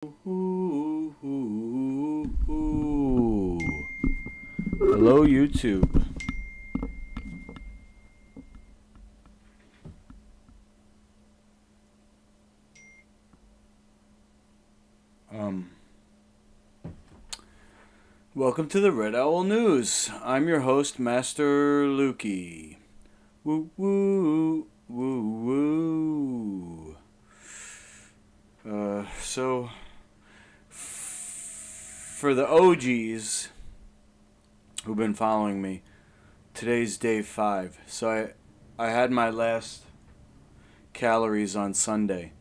Ooh, ooh, ooh. Hello, YouTube. Um, Welcome to the Red Owl News. I'm your host, Master Lukey. Woo woo woo woo. For the OGs who've been following me, today's day 5. I had my last calories on Sunday.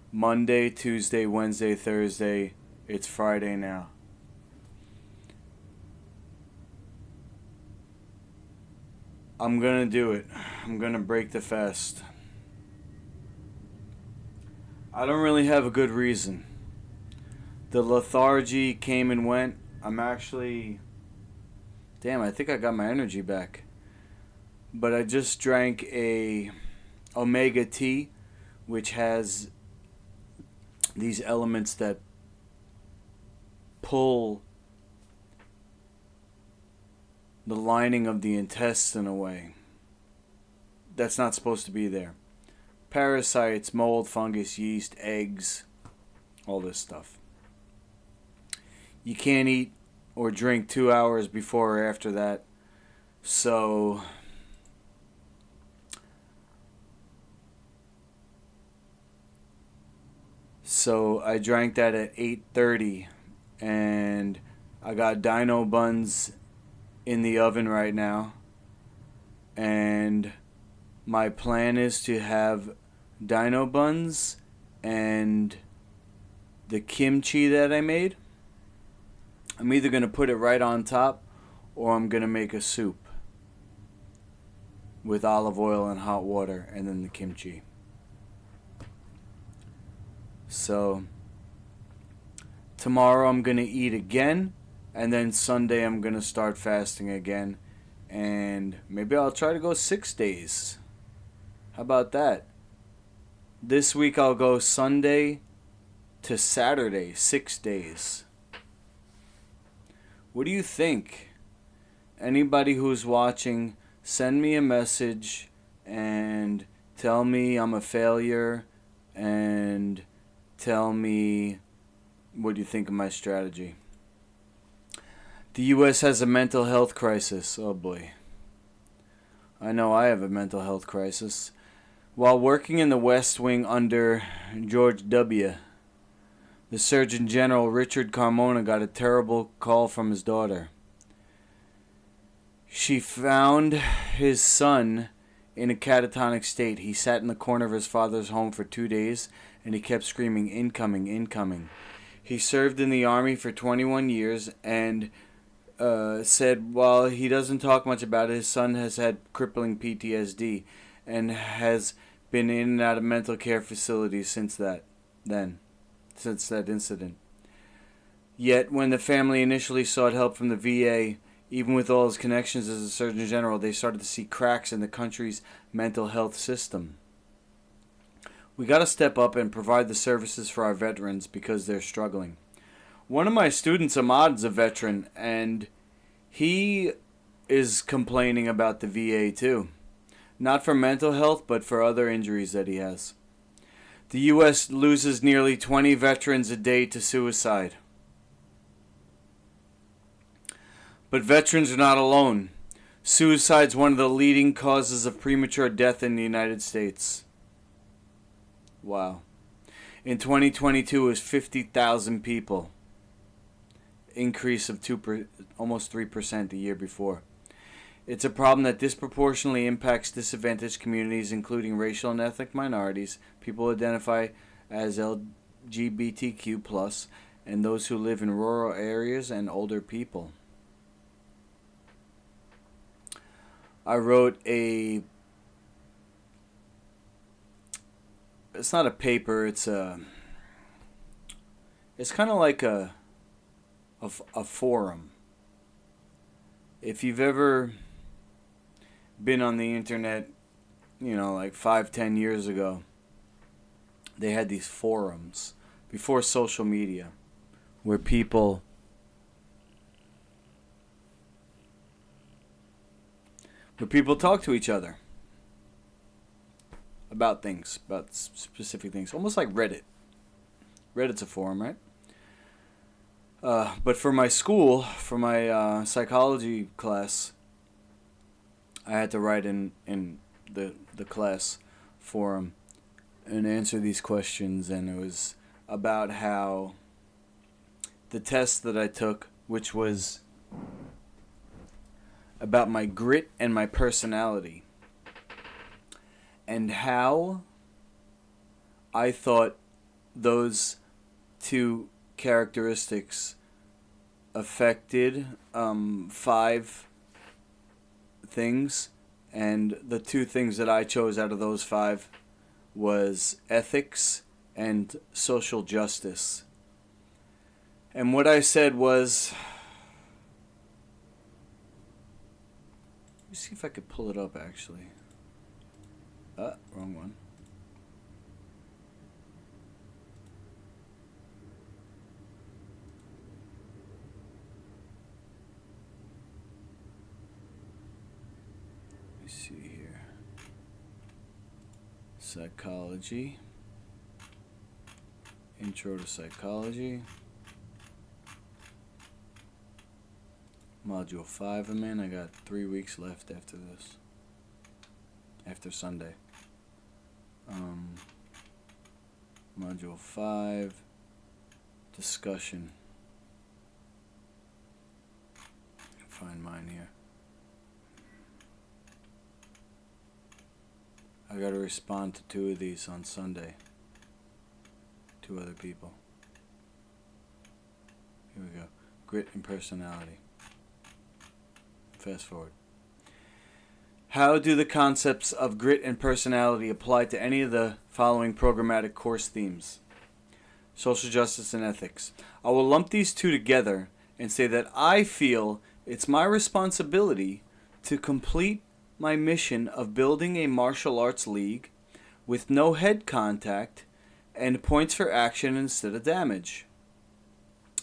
Monday, Tuesday, Wednesday, Thursday. It's Friday now. I'm gonna do it. I'm gonna break the fast. I don't really have a good reason. The lethargy came and went. I'm actually. Damn, I think I got my energy back. But I just drank a omega tea, which has these elements that pull the lining of the intestine away. That's not supposed to be there. Parasites, mold, fungus, yeast, eggs, all this stuff. You can't eat or drink 2 hours before or after that. So I drank that at 8:30 and I got dino buns in the oven right now. And my plan is to have dino buns and the kimchi that I made. I'm either going to put it right on top or I'm going to make a soup with olive oil and hot water and then the kimchi. So tomorrow I'm going to eat again, and then Sunday I'm going to start fasting again, and maybe I'll try to go 6 days. How about that? This week I'll go Sunday to Saturday, 6 days. What do you think? Anybody who's watching, send me a message and tell me I'm a failure and tell me what you think of my strategy. The U.S. has a mental health crisis. Oh boy. I know I have a mental health crisis. While working in the West Wing under George W., the Surgeon General Richard Carmona got a terrible call from his daughter. She found his son in a catatonic state. He sat in the corner of his father's home for 2 days, and he kept screaming, "Incoming, incoming." He served in the Army for 21 years and said while he doesn't talk much about it, his son has had crippling PTSD and has been in and out of mental care facilities since that incident. Yet, when the family initially sought help from the VA, even with all his connections as a Surgeon General, they started to see cracks in the country's mental health system. We got to step up and provide the services for our veterans because they're struggling. One of my students, Ahmad's a veteran, and he is complaining about the VA too. Not for mental health, but for other injuries that he has. The U.S. loses nearly 20 veterans a day to suicide. But veterans are not alone. Suicide is one of the leading causes of premature death in the United States. Wow. In 2022, it was 50,000 people. Increase of almost 3% the year before. It's a problem that disproportionately impacts disadvantaged communities, including racial and ethnic minorities, people who identify as LGBTQ+, and those who live in rural areas and older people. I wrote it's not a paper, it's kind of like a forum. If you've ever been on the internet, like 5-10 years ago, they had these forums before social media, where people talk to each other about things, about specific things, almost like Reddit. Reddit's a forum, right? But for my school, for my psychology class, I had to write in the class forum and answer these questions, and it was about how the test that I took, which was about my grit and my personality, and how I thought those two characteristics affected 5 things, and the 2 things that I chose out of those 5 was ethics and social justice. And what I said was, let me see if I could pull it up actually. Wrong one. Let me see here. Psychology. Intro to Psychology. Module 5 I'm in. I got 3 weeks left after this. After Sunday. Module 5. Discussion. Find mine here. I gotta respond to 2 of these on Sunday. 2 other people. Here we go. Grit and personality. Fast forward. How do the concepts of grit and personality apply to any of the following programmatic course themes? Social justice and ethics. I will lump these 2 together and say that I feel it's my responsibility to complete my mission of building a martial arts league with no head contact and points for action instead of damage.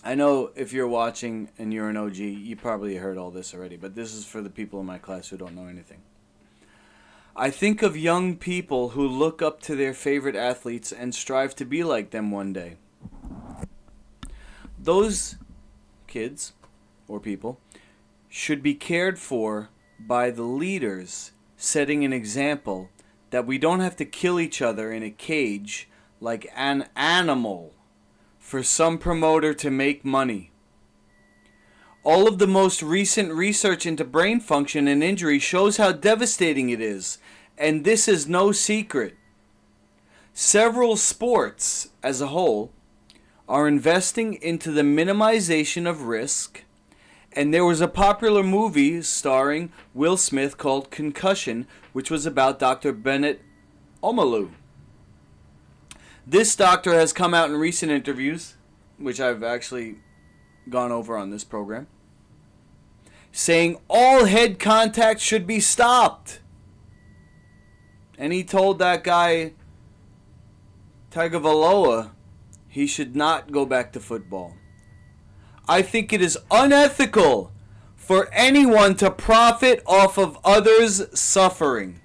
I know if you're watching and you're an OG, you probably heard all this already, but this is for the people in my class who don't know anything. I think of young people who look up to their favorite athletes and strive to be like them one day. Those kids, or people, should be cared for by the leaders, setting an example that we don't have to kill each other in a cage like an animal for some promoter to make money. All of the most recent research into brain function and injury shows how devastating it is, and this is no secret. Several sports, as a whole, are investing into the minimization of risk, and there was a popular movie starring Will Smith called Concussion, which was about Dr. Bennett Omalu. This doctor has come out in recent interviews, which I've actually gone over on this program, saying all head contact should be stopped. And he told that guy, Tagovailoa, he should not go back to football. I think it is unethical for anyone to profit off of others' suffering.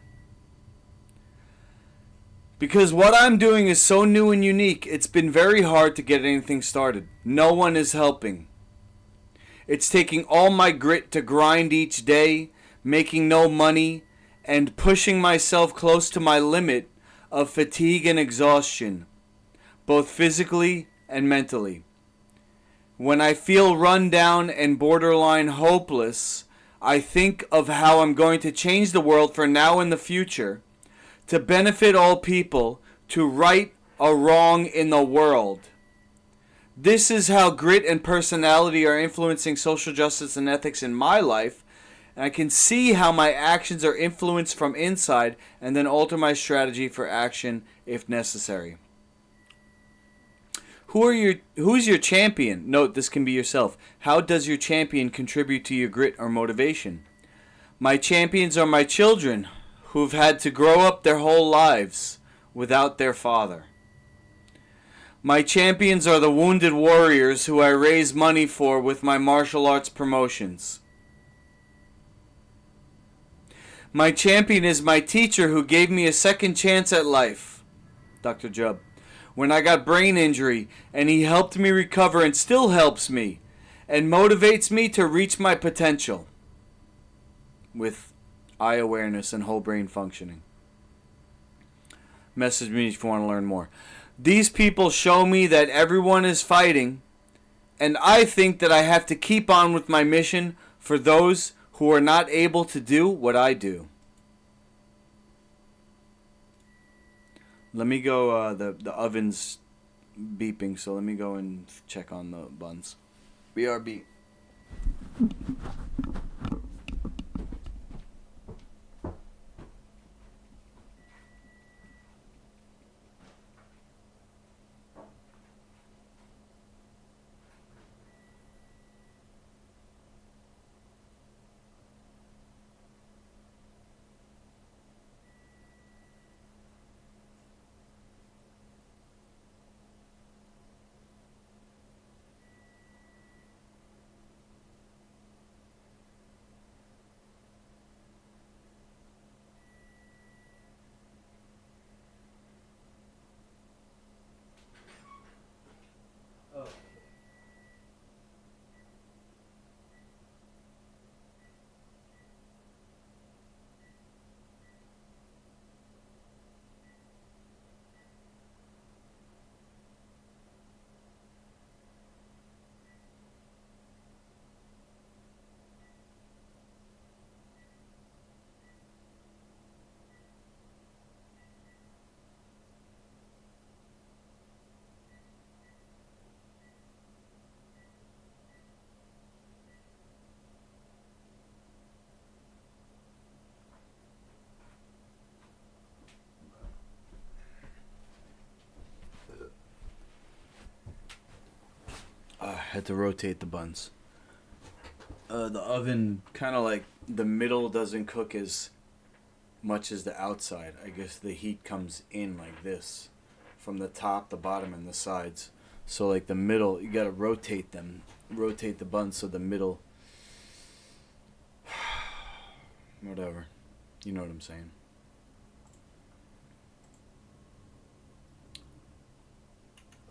Because what I'm doing is so new and unique, it's been very hard to get anything started. No one is helping. It's taking all my grit to grind each day, making no money, and pushing myself close to my limit of fatigue and exhaustion, both physically and mentally. When I feel run down and borderline hopeless, I think of how I'm going to change the world for now and the future, to benefit all people, to right a wrong in the world. This is how grit and personality are influencing social justice and ethics in my life, and I can see how my actions are influenced from inside and then alter my strategy for action if necessary. Who's your champion? Note, this can be yourself. How does your champion contribute to your grit or motivation? My champions are my children, who've had to grow up their whole lives without their father. My champions are the wounded warriors who I raise money for with my martial arts promotions. My champion is my teacher who gave me a second chance at life, Dr. Jubb, when I got brain injury, and he helped me recover and still helps me and motivates me to reach my potential with eye awareness and whole brain functioning. Message me if you want to learn more. These people show me that everyone is fighting, and I think that I have to keep on with my mission for those who are not able to do what I do. Let me go, the oven's beeping, so let me go and check on the buns. BRB. I had to rotate the buns. The oven, kind of like the middle doesn't cook as much as the outside. I guess the heat comes in like this from the top, the bottom, and the sides. So like the middle, you gotta rotate them. Rotate the buns so the middle... Whatever. You know what I'm saying.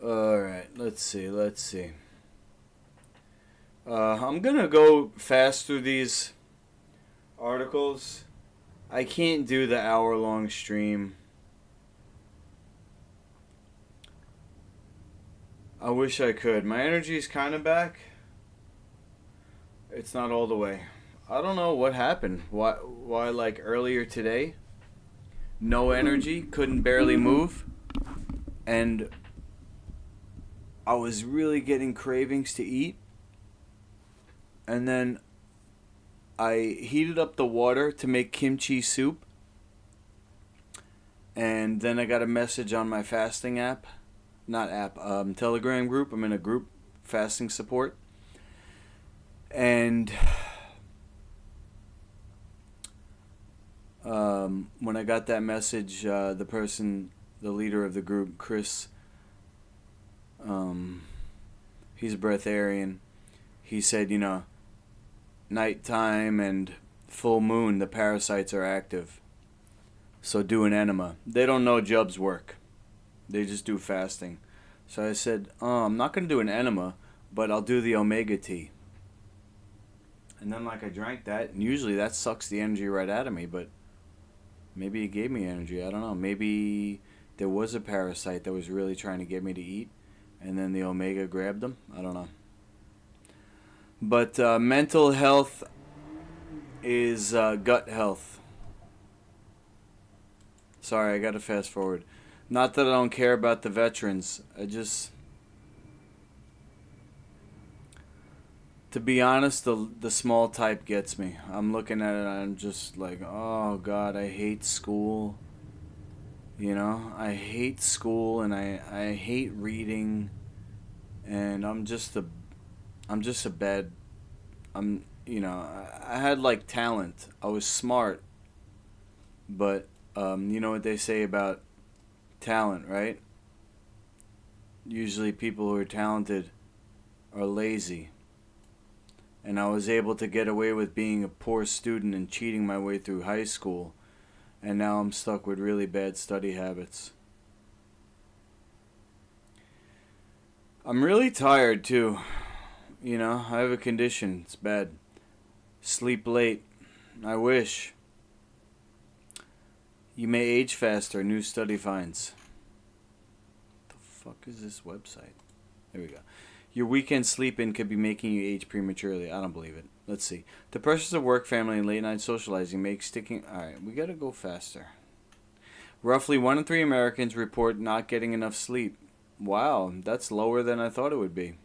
Alright, let's see. I'm gonna go fast through these articles. I can't do the hour-long stream. I wish I could. My energy's kind of back. It's not all the way. I don't know what happened. Why like earlier today, no energy, couldn't barely move, and I was really getting cravings to eat. And then I heated up the water to make kimchi soup. And then I got a message on my fasting app. Not app, Telegram group. I'm in a group, fasting support. And when I got that message, the person, the leader of the group, Chris, he's a breatharian. He said, you know, nighttime and full moon, the parasites are active. So do an enema. They don't know Jubb's work. They just do fasting. So I said, I'm not going to do an enema, but I'll do the omega tea. And then like I drank that, and usually that sucks the energy right out of me, but maybe it gave me energy. I don't know. Maybe there was a parasite that was really trying to get me to eat, and then the omega grabbed them. I don't know. But mental health is gut health. Sorry, I got to fast forward. Not that I don't care about the veterans. To be honest, the small type gets me. I'm looking at it and I'm just like, oh God, I hate school. You know, I hate school and I hate reading, and I had like talent. I was smart, but you know what they say about talent, right? Usually people who are talented are lazy. And I was able to get away with being a poor student and cheating my way through high school. And now I'm stuck with really bad study habits. I'm really tired too. You know, I have a condition. It's bad. Sleep late. I wish. You may age faster, new study finds. What the fuck is this website? There we go. Your weekend sleep-in could be making you age prematurely. I don't believe it. Let's see. The pressures of work, family, and late-night socializing make sticking... Alright, we gotta go faster. Roughly 1 in 3 Americans report not getting enough sleep. Wow, that's lower than I thought it would be.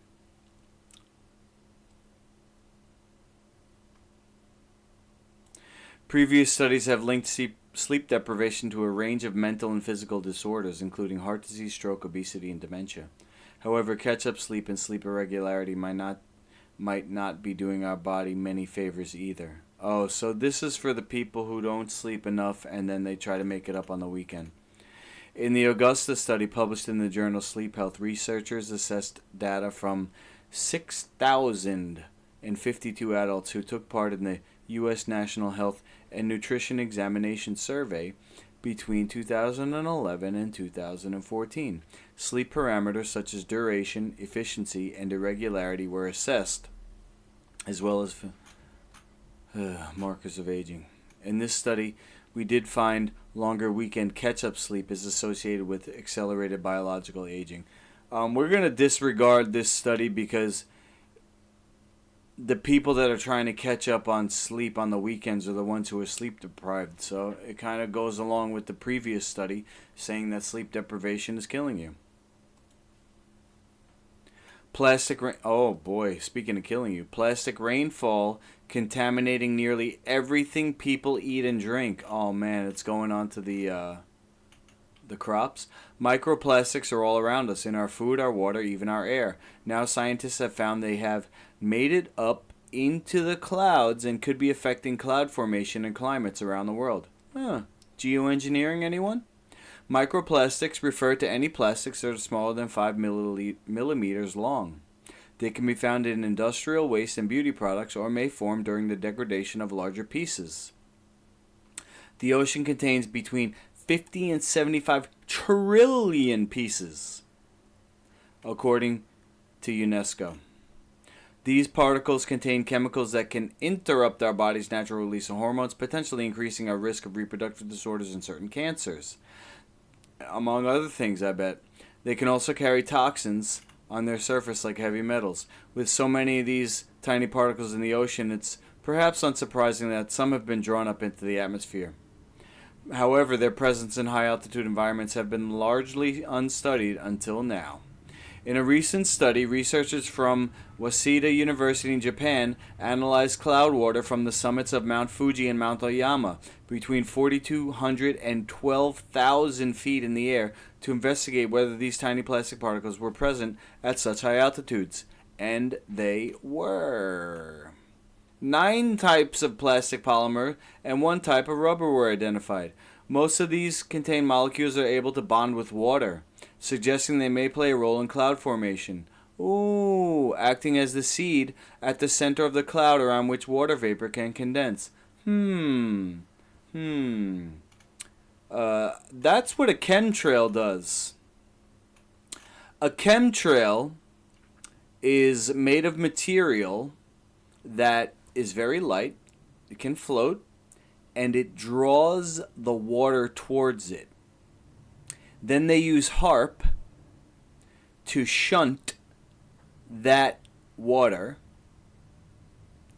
Previous studies have linked sleep deprivation to a range of mental and physical disorders, including heart disease, stroke, obesity, and dementia. However, catch-up sleep and sleep irregularity might not be doing our body many favors either. Oh, so this is for the people who don't sleep enough and then they try to make it up on the weekend. In the Augusta study published in the journal Sleep Health, researchers assessed data from 6,052 adults who took part in the U.S. National Health and Nutrition Examination Survey between 2011 and 2014. Sleep parameters such as duration, efficiency, and irregularity were assessed, as well as markers of aging. In this study, we did find longer weekend catch-up sleep is associated with accelerated biological aging. We're going to disregard this study because the people that are trying to catch up on sleep on the weekends are the ones who are sleep deprived. So it kind of goes along with the previous study saying that sleep deprivation is killing you. Oh boy, speaking of killing you. Plastic rainfall contaminating nearly everything people eat and drink. Oh man, it's going on to the crops. Microplastics are all around us, in our food, our water, even our air. Now scientists have found they have made it up into the clouds and could be affecting cloud formation and climates around the world. Geoengineering, anyone? Microplastics refer to any plastics that are smaller than 5 millimeters long. They can be found in industrial waste and beauty products or may form during the degradation of larger pieces. The ocean contains between 50 and 75 trillion pieces, according to UNESCO. These particles contain chemicals that can interrupt our body's natural release of hormones, potentially increasing our risk of reproductive disorders and certain cancers. Among other things, I bet. They can also carry toxins on their surface like heavy metals. With so many of these tiny particles in the ocean, it's perhaps unsurprising that some have been drawn up into the atmosphere. However, their presence in high-altitude environments have been largely unstudied until now. In a recent study, researchers from Waseda University in Japan analyzed cloud water from the summits of Mount Fuji and Mount Oyama between 4,200 and 12,000 feet in the air to investigate whether these tiny plastic particles were present at such high altitudes. And they were. 9 types of plastic polymer and 1 type of rubber were identified. Most of these contain molecules that are able to bond with water, suggesting they may play a role in cloud formation. Acting as the seed at the center of the cloud around which water vapor can condense. That's what a chemtrail does. A chemtrail is made of material that is very light, it can float, and it draws the water towards it. Then they use HARP to shunt that water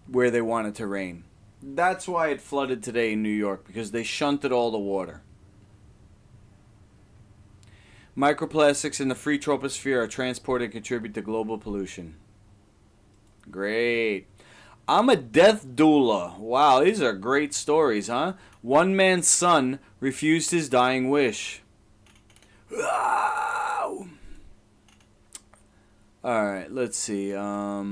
where they want it to rain. That's why it flooded today in New York, because they shunted all the water. Microplastics in the free troposphere are transported and contribute to global pollution. Great. I'm a death doula. Wow, these are great stories, huh? One man's son refused his dying wish. Wow. Alright, let's see. My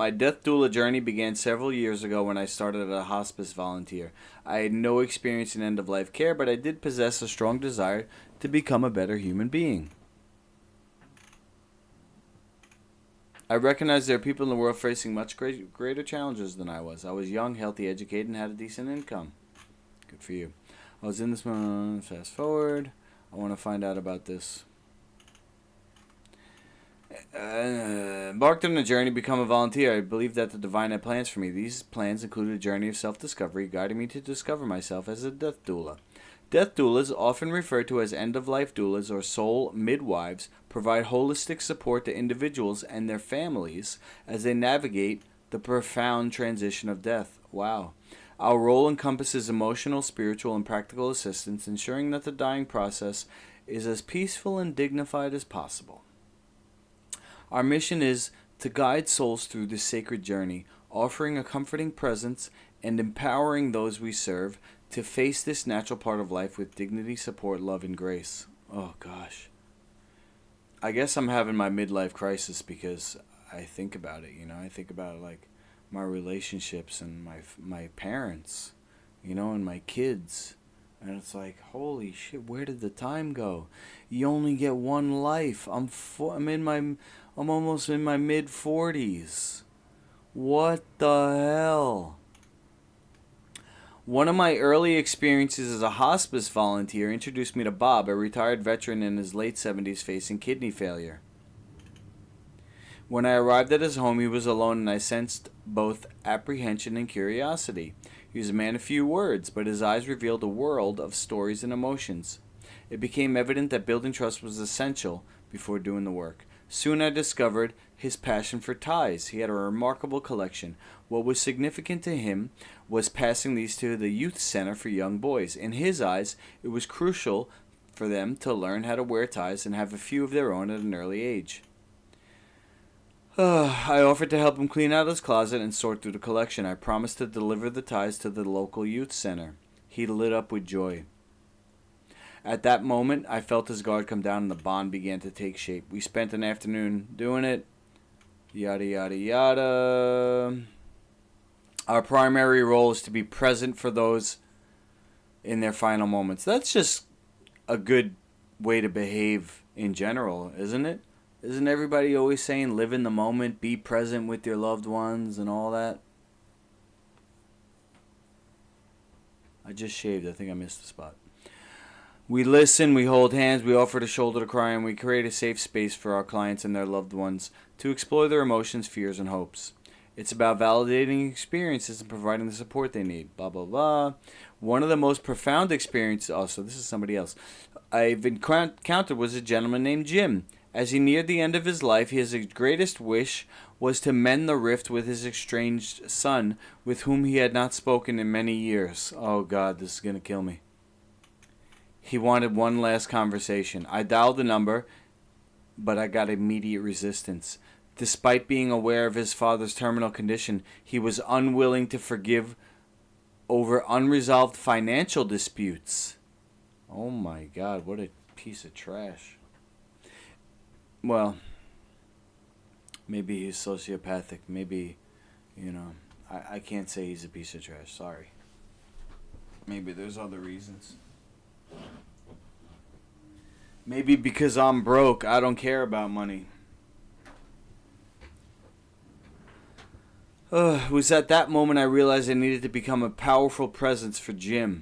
death doula journey began several years ago when I started as a hospice volunteer. I had no experience in end-of-life care, but I did possess a strong desire to become a better human being. I recognize there are people in the world facing much greater challenges than I was. I was young, healthy, educated, and had a decent income. Good for you. I was in this one. Fast forward. I want to find out about this. Embarked on a journey to become a volunteer. I believe that the divine had plans for me. These plans included a journey of self-discovery, guiding me to discover myself as a death doula. Death doulas, often referred to as end-of-life doulas or soul midwives, provide holistic support to individuals and their families as they navigate the profound transition of death. Wow. Our role encompasses emotional, spiritual, and practical assistance, ensuring that the dying process is as peaceful and dignified as possible. Our mission is to guide souls through this sacred journey, offering a comforting presence and empowering those we serve to face this natural part of life with dignity, support, love, and grace. Oh, gosh. I guess I'm having my midlife crisis because I think about it, I think about, like, my relationships and my parents, and my kids. And it's like, holy shit, where did the time go? You only get one life. I'm almost in my mid-40s. What the hell? One of my early experiences as a hospice volunteer introduced me to Bob, a retired veteran in his late 70s facing kidney failure. When I arrived at his home, he was alone, and I sensed both apprehension and curiosity. He was a man of few words, but his eyes revealed a world of stories and emotions. It became evident that building trust was essential before doing the work. Soon I discovered his passion for ties. He had a remarkable collection. What was significant to him was passing these to the youth center for young boys. In his eyes, it was crucial for them to learn how to wear ties and have a few of their own at an early age. I offered to help him clean out his closet and sort through the collection. I promised to deliver the ties to the local youth center. He lit up with joy. At that moment, I felt his guard come down and the bond began to take shape. We spent an afternoon doing it. Yada, yada, yada. Our primary role is to be present for those in their final moments. That's just a good way to behave in general, isn't it? Isn't everybody always saying live in the moment, be present with your loved ones and all that? I just shaved. I think I missed the spot. We listen, we hold hands, we offer a shoulder to cry, and we create a safe space for our clients and their loved ones to explore their emotions, fears, and hopes. It's about validating experiences and providing the support they need. Blah, blah, blah. One of the most profound experiences, also, this is somebody else, I've encountered was a gentleman named Jim. As he neared the end of his life, his greatest wish was to mend the rift with his estranged son, with whom he had not spoken in many years. Oh, God, this is going to kill me. He wanted one last conversation. I dialed the number, but I got immediate resistance. Despite being aware of his father's terminal condition, he was unwilling to forgive over unresolved financial disputes. Oh my God, what a piece of trash. Well, maybe he's sociopathic. Maybe, I can't say he's a piece of trash. Sorry. Maybe there's other reasons. Maybe because I'm broke, I don't care about money. It was at that moment I realized I needed to become a powerful presence for Jim.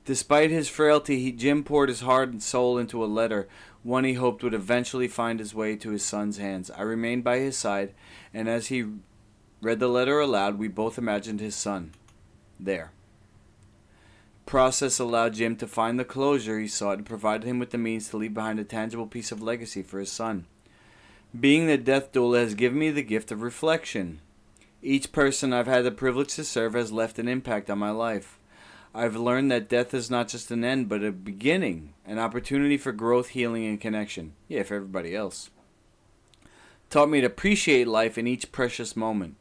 Despite his frailty, Jim poured his heart and soul into a letter, one he hoped would eventually find his way to his son's hands. I remained by his side, and as he read the letter aloud, we both imagined his son there. Process allowed Jim to find the closure he sought and provided him with the means to leave behind a tangible piece of legacy for his son. Being the death doula has given me the gift of reflection. Each person I've had the privilege to serve has left an impact on my life. I've learned that death is not just an end, but a beginning, an opportunity for growth, healing, and connection. Yeah, for everybody else. Taught me to appreciate life in each precious moment.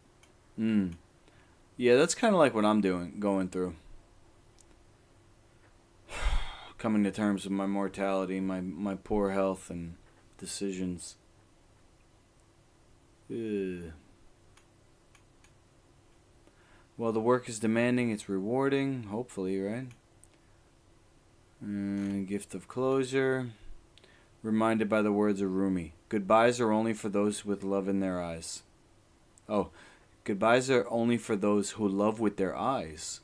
Yeah, that's kind of like what I'm going through. Coming to terms with my mortality, my poor health, and decisions. Ugh. Well, the work is demanding, it's rewarding, hopefully, right? Gift of closure. Reminded by the words of Rumi. Goodbyes are only for those with love in their eyes. Oh, goodbyes are only for those who love with their eyes.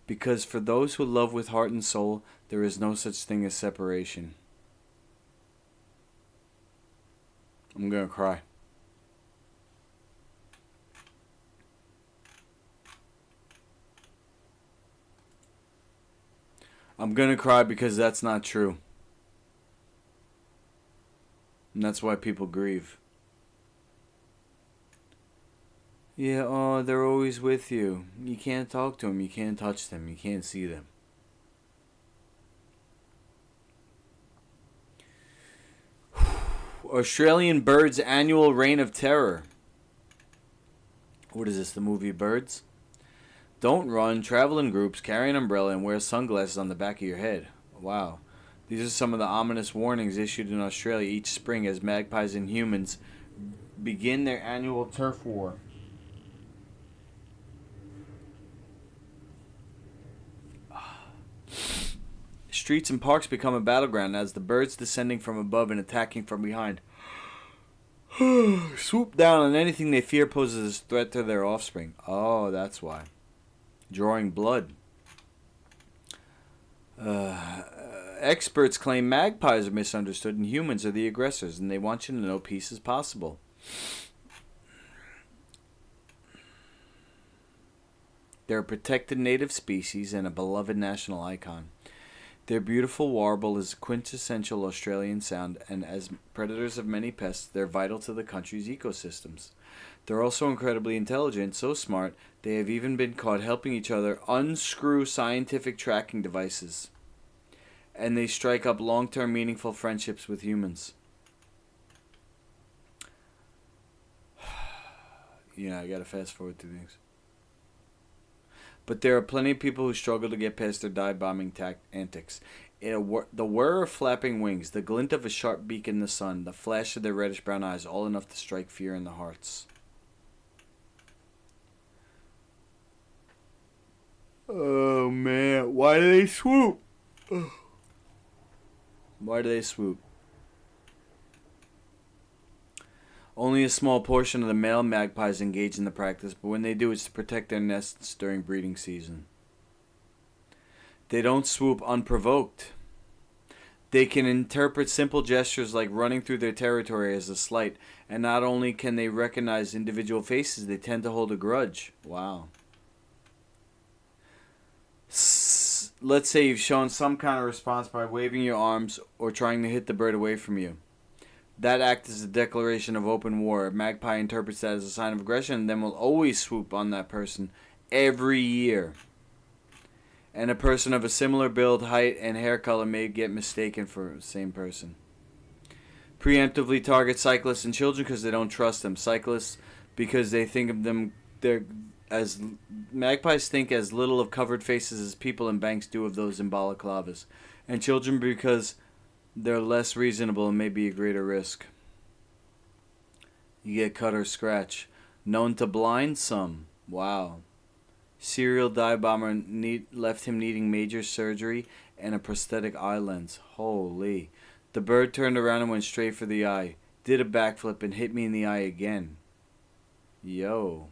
Because for those who love with heart and soul, there is no such thing as separation. I'm gonna cry. I'm gonna cry because that's not true. And that's why people grieve. Yeah, oh, they're always with you. You can't talk to them, you can't touch them, you can't see them. Australian Birds Annual Reign of Terror. What is this, the movie Birds? Don't run, travel in groups, carry an umbrella, and wear sunglasses on the back of your head. Wow. These are some of the ominous warnings issued in Australia each spring as magpies and humans begin their annual turf war. Streets and parks become a battleground as the birds descending from above and attacking from behind swoop down on anything they fear poses a threat to their offspring. Oh, that's why. Drawing blood. Experts claim magpies are misunderstood and humans are the aggressors, and they want you to know peace is possible. They're a protected native species and a beloved national icon. Their beautiful warble is a quintessential Australian sound, and as predators of many pests, they're vital to the country's ecosystems. They're also incredibly intelligent, so smart, they have even been caught helping each other unscrew scientific tracking devices. And they strike up long-term meaningful friendships with humans. Yeah, I gotta fast forward through things. But there are plenty of people who struggle to get past their dive-bombing antics. The whir of flapping wings, the glint of a sharp beak in the sun, the flash of their reddish-brown eyes, all enough to strike fear in the hearts. Oh, man. Why do they swoop? Why do they swoop? Only a small portion of the male magpies engage in the practice, but when they do, it's to protect their nests during breeding season. They don't swoop unprovoked. They can interpret simple gestures like running through their territory as a slight, and not only can they recognize individual faces, they tend to hold a grudge. Wow. Let's say you've shown some kind of response by waving your arms or trying to hit the bird away from you. That act is a declaration of open war. A magpie interprets that as a sign of aggression and then will always swoop on that person every year. And a person of a similar build, height, and hair color may get mistaken for the same person. Preemptively target cyclists and children because they don't trust them. Cyclists because they think of them as magpies think as little of covered faces as people in banks do of those in balaclavas. And children because they're less reasonable and may be a greater risk. You get cut or scratch. Known to blind some. Wow. Serial dive bomber left him needing major surgery and a prosthetic eye lens. Holy. The bird turned around and went straight for the eye. Did a backflip and hit me in the eye again. Yo.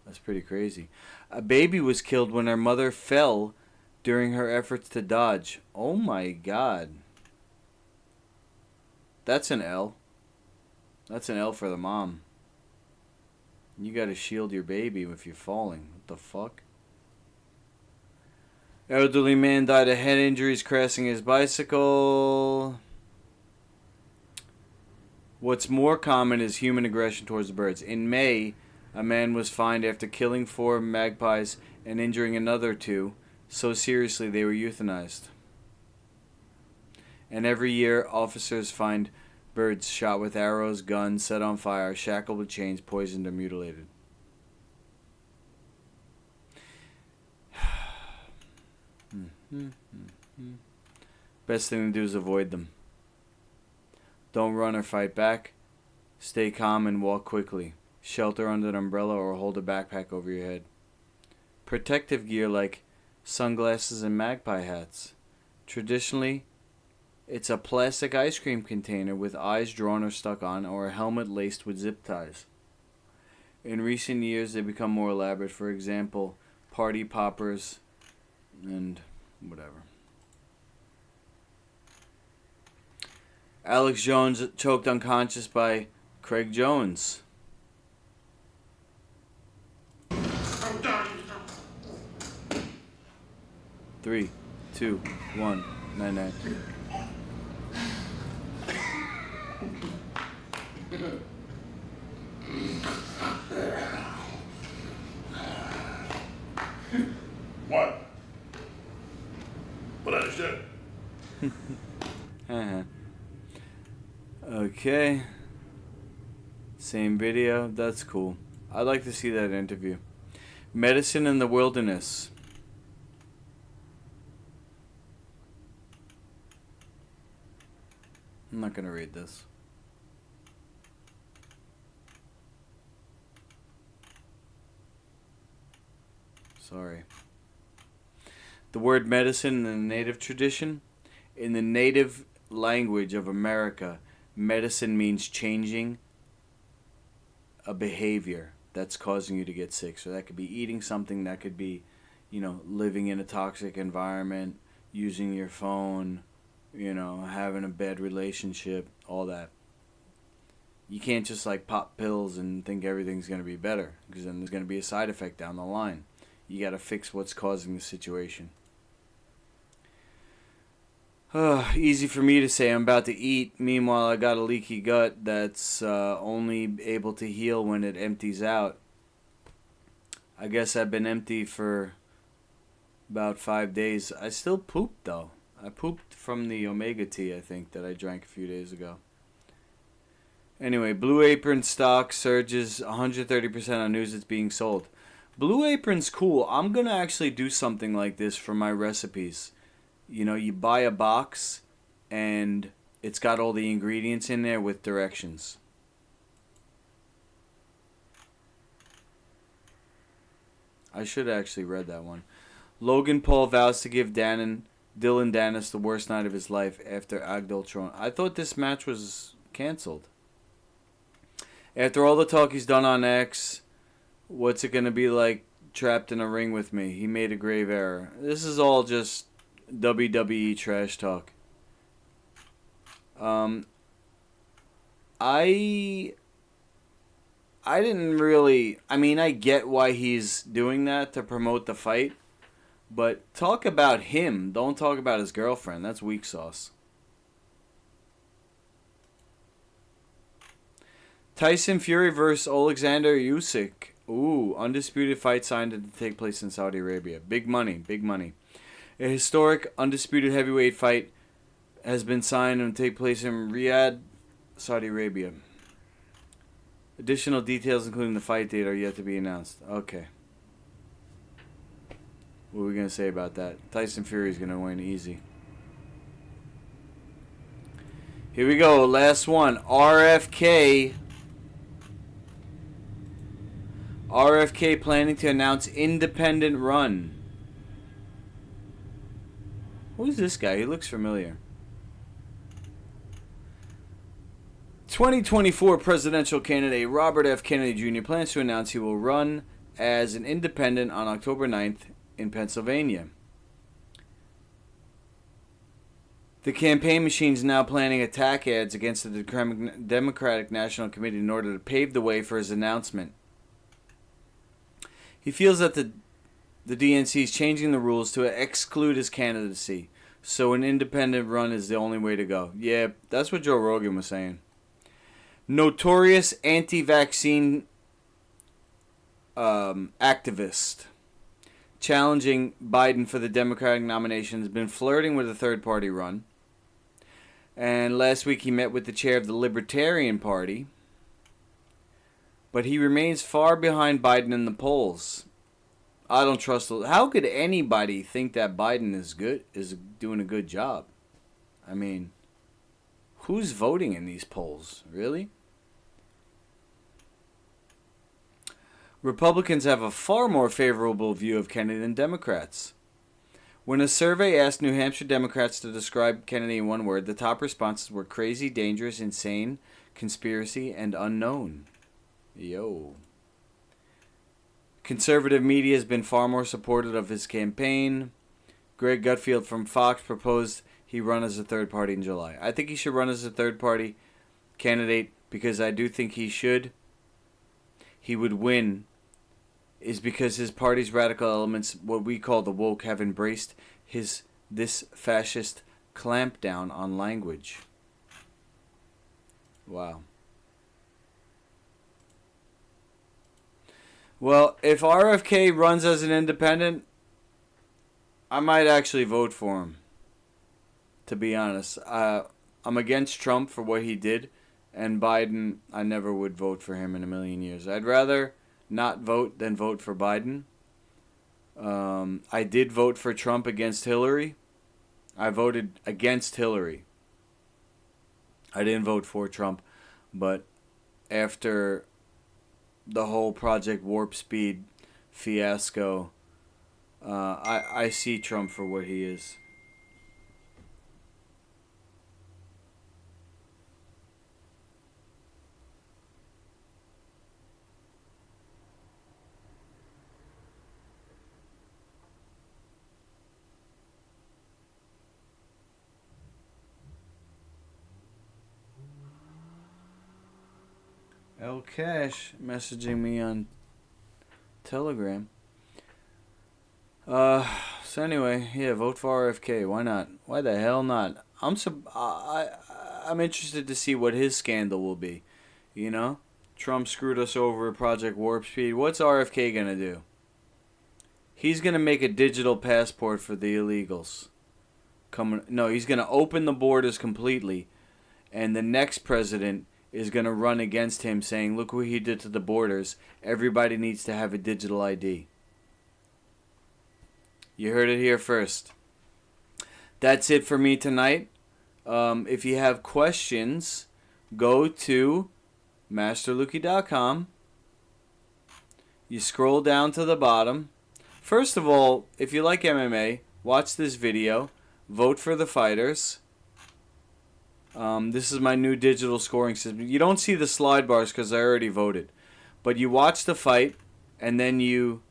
That's pretty crazy. A baby was killed when her mother fell during her efforts to dodge. Oh my god. That's an L. That's an L for the mom. You gotta shield your baby if you're falling. What the fuck? Elderly man died of head injuries crashing his bicycle. What's more common is human aggression towards the birds. In May, a man was fined after killing 4 magpies and injuring another 2 so seriously they were euthanized. And every year, officers find birds shot with arrows, guns, set on fire, shackled with chains, poisoned, or mutilated. Best thing to do is avoid them. Don't run or fight back. Stay calm and walk quickly. Shelter under an umbrella or hold a backpack over your head. Protective gear like sunglasses and magpie hats. Traditionally, it's a plastic ice cream container with eyes drawn or stuck on, or a helmet laced with zip ties. In recent years, they become more elaborate. For example, party poppers and whatever. Alex Jones choked unconscious by Craig Jones. Three, two, one, 9-9. What? What I said? Okay. Same video. That's cool. I'd like to see that interview. Medicine in the wilderness. I'm not going to read this. Sorry. The word medicine in the native tradition, in the native language of America, medicine means changing a behavior that's causing you to get sick. So that could be eating something, that could be, living in a toxic environment, using your phone, having a bad relationship, all that. You can't just pop pills and think everything's going to be better, because then there's going to be a side effect down the line. You got to fix what's causing the situation. Easy for me to say. I'm about to eat. Meanwhile, I got a leaky gut that's only able to heal when it empties out. I guess I've been empty for about 5 days. I still pooped, though. I pooped from the omega tea, I think, that I drank a few days ago. Anyway, Blue Apron stock surges 130% on news it's being sold. Blue Apron's cool. I'm going to actually do something like this for my recipes. You buy a box and it's got all the ingredients in there with directions. I should have actually read that one. Logan Paul vows to give Dylan Dennis the worst night of his life after Agdoltron. I thought this match was canceled. After all the talk he's done on X, what's it going to be like trapped in a ring with me? He made a grave error. This is all just WWE trash talk. I didn't really... I get why he's doing that to promote the fight. But talk about him. Don't talk about his girlfriend. That's weak sauce. Tyson Fury versus Alexander Usyk. Ooh, undisputed fight signed to take place in Saudi Arabia. Big money, big money. A historic undisputed heavyweight fight has been signed and will take place in Riyadh, Saudi Arabia. Additional details, including the fight date, are yet to be announced. Okay. What are we going to say about that? Tyson Fury is going to win easy. Here we go. Last one. RFK planning to announce independent run. Who's this guy? He looks familiar. 2024 presidential candidate Robert F. Kennedy Jr. plans to announce he will run as an independent on October 9th in Pennsylvania. The campaign machine is now planning attack ads against the Democratic National Committee in order to pave the way for his announcement. He feels that the DNC is changing the rules to exclude his candidacy, so an independent run is the only way to go. Yeah, that's what Joe Rogan was saying. Notorious anti-vaccine activist challenging Biden for the Democratic nomination has been flirting with a third-party run. And last week he met with the chair of the Libertarian Party. But he remains far behind Biden in the polls. I don't trust... How could anybody think that Biden is doing a good job? Who's voting in these polls? Really? Republicans have a far more favorable view of Kennedy than Democrats. When a survey asked New Hampshire Democrats to describe Kennedy in one word, the top responses were crazy, dangerous, insane, conspiracy, and unknown. Yo. Conservative media has been far more supportive of his campaign. Greg Gutfield from Fox proposed he run as a third party in July. I think he should run as a third party candidate because I do think he should. He would win is because his party's radical elements, what we call the woke, have embraced this fascist clampdown on language. Wow. Well, if RFK runs as an independent, I might actually vote for him. To be honest, I'm against Trump for what he did, and Biden, I never would vote for him in a million years. I'd rather not vote than vote for Biden. I did vote for Trump against Hillary. I voted against Hillary. I didn't vote for Trump, but after the whole Project Warp Speed fiasco, I see Trump for what he is. El Cash messaging me on Telegram. So anyway, yeah, vote for RFK. Why not? Why the hell not? I'm interested to see what his scandal will be. You know, Trump screwed us over at Project Warp Speed. What's RFK gonna do? He's gonna make a digital passport for the illegals. He's gonna open the borders completely, and the next president is going to run against him saying, look what he did to the borders. Everybody needs to have a digital ID. You heard it here first. That's it for me tonight. If you have questions, go to masterlukey.com. You scroll down to the bottom. First of all, if you like MMA, watch this video. Vote for the fighters. This is my new digital scoring system. You don't see the slide bars because I already voted. But you watch the fight, and then you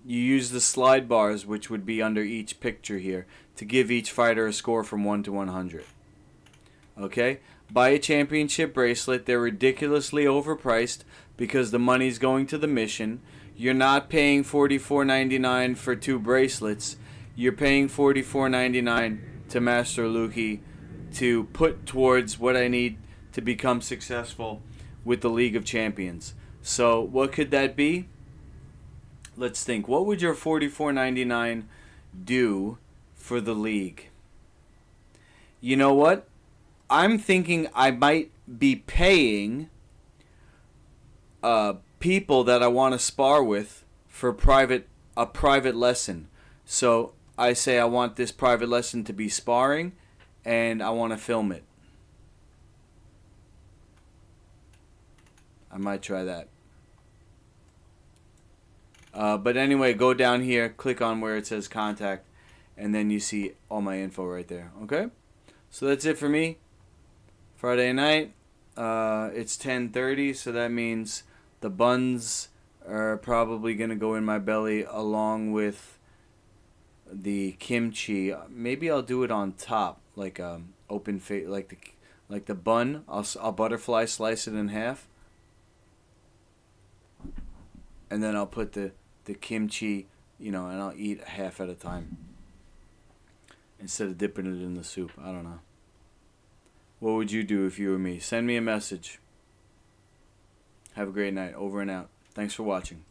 use the slide bars, which would be under each picture here, to give each fighter a score from 1 to 100. Okay? Buy a championship bracelet. They're ridiculously overpriced because the money's going to the mission. You're not paying $44.99 for 2 bracelets. You're paying $44.99 to Master Lukey to put towards what I need to become successful with the League of Champions. So what could that be? Let's think. What would your $44.99 do for the league? You know what? I'm thinking I might be paying people that I want to spar with for a private lesson. So I say I want this private lesson to be sparring, and I want to film it. I might try that. But anyway, go down here, click on where it says contact, and then you see all my info right there. Okay? So that's it for me. Friday night. It's 10:30, so that means the buns are probably going to go in my belly along with the kimchi. Maybe I'll do it on top, like open face, like the bun. I'll butterfly slice it in half, and then I'll put the kimchi, and I'll eat half at a time instead of dipping it in the soup. I don't know. What would you do if you were me? Send me a message. Have a great night. Over and out. Thanks for watching.